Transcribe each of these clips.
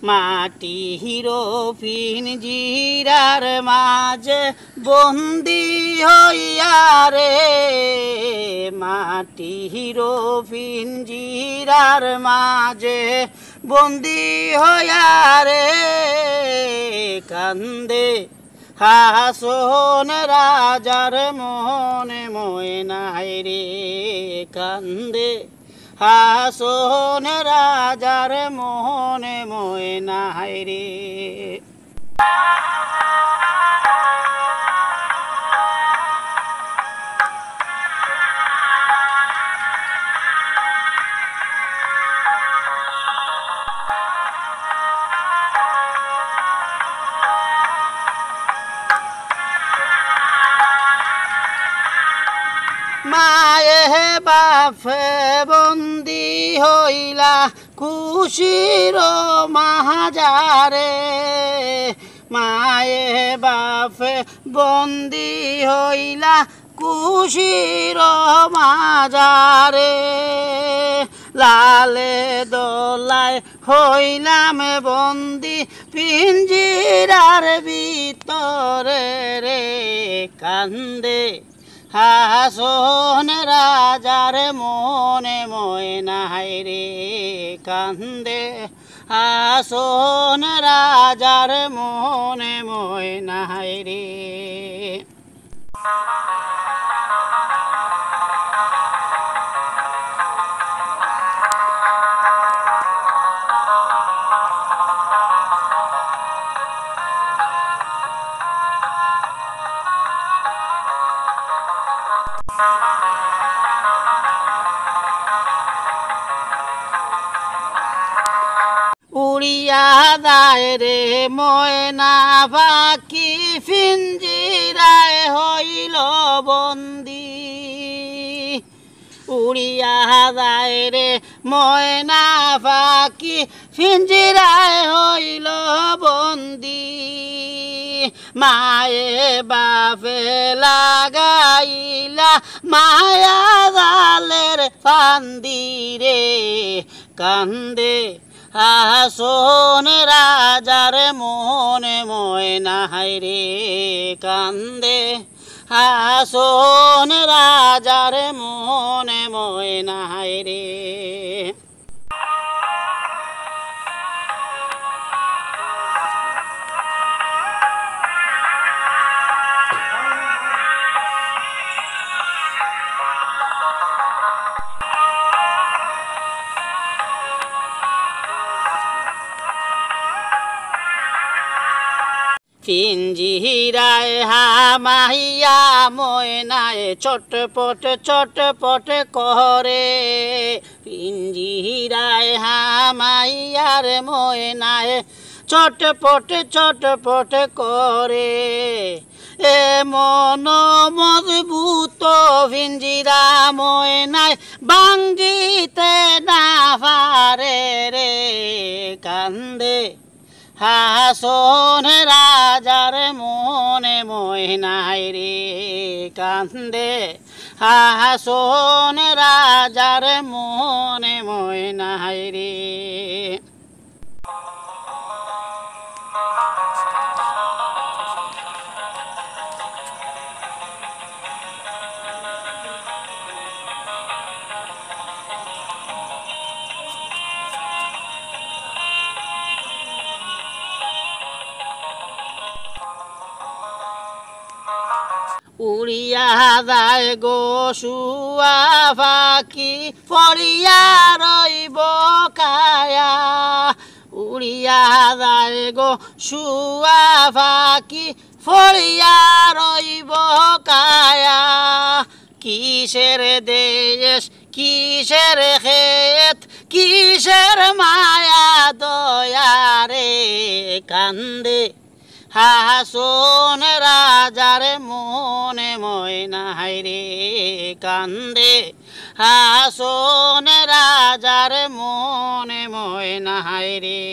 মাটির পিঞ্জিরার মাঝে বন্দি হইয়া রে, মাটির পিঞ্জিরার মাঝে বন্দি হইয়া রে, কান্দে হাসন রাজার মনে ময়নাই রে, কান্দে হাসন রাজার মোহনে ময়নাই রে। মায়ে বাপে বন্দি হইলা খুশির মাহাজারে, মায়ে বাপে বন্দি হইলা খুশির মাজারে, লালে দোলায় হইলাম বন্দি পিঞ্জিরার ভিতরে রে, কান্দে হাসন রাজার মনে ময়নাই রে, কান্দে হাসন রাজার মনে ময়নাই রে। উড়িয়া যায় রে ময়না পাখি পিঞ্জিরায় হইল বন্দি, উড়িয়া যায় রে ময়না পাখি পিঞ্জিরায় হইল বন্দি, মায়ে বাপে লাগাইলা মায়া জালের ফান্দি রে, কান্দে হাসন রাজার মনে ময়নাই রে, কান্দে হাসন রাজার মনে ময়নাই রে। পিঞ্জিরায় হামাইয়া ময়নায় চটপট করে, পিঞ্জিরায় হামাইয়ার ময়নায় চটপট করে, এমন মজবুত পিঞ্জিরা ময়নায় ভাঙ্গিতে না পারে রে, কান্দে হাসন রাজার মনে ময়নাই রে, কান্দে হাসন রাজার মনে ময়নাই রে। উড়িয়া যায় গো শুয়া পাখি পড়িয়া রইব কায়া, উড়িয়া যায় গো শুয়া পাখি পড়িয়া রইব কায়া, কিসের দেশ কিসের ক্ষেত কিসের মায়া দয়া রে, কান্দে হাসন রাজার মনে ময়নাই রে, কান্দে হাসন রাজার মনে ময়নাই রে।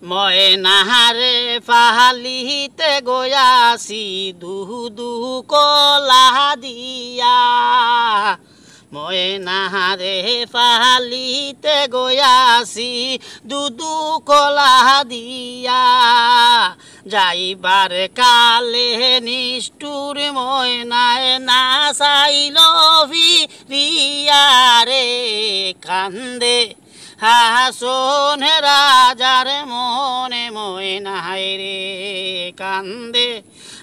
ময়নারে পালিতে গয়াছি দুদু কলা দিয়া ময়নারে পালিতে গয়াছি দুদু কলা দিয়া যাইবার কালে নিষ্ঠুর ময়নায় না চাইল ফিরিয়া রে কান্দে হাসন রাজার মনে ময়নায় রে কান্দে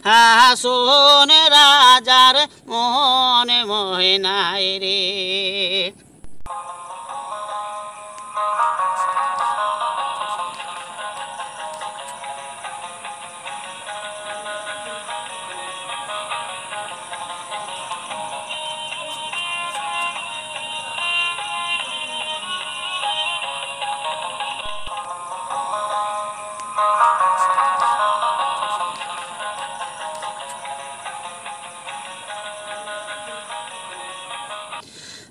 হাসন রাজার মনে ময়নায় রে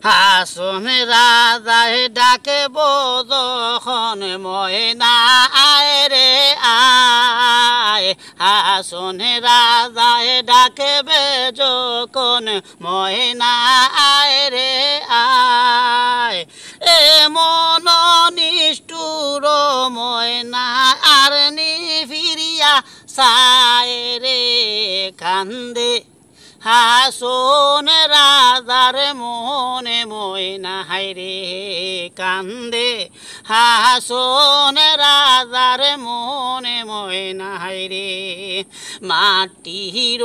হাসন রাজায় ডাকে বদখন ময়না আয় রে আয় হাসন রাজায় ডাকে বেজখন ময়না আয় রে আয় এমন নিষ্ঠুর ময়না আর নি ফিরিয়া সায় রে কান্দে হাসন রাজার মনে ময়নায় রে কান্দে হাসন রাজার মনে ময়নায় রে মাটির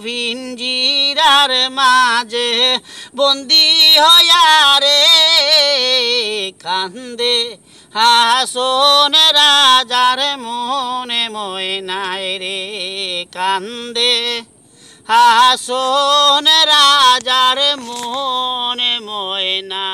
ভিঞ্জিরার মাঝে বন্দি হয়া রে কান্দে হাসন রাজার মনে ময়নায় রে কান্দে হাসন রাজার মনে ময়না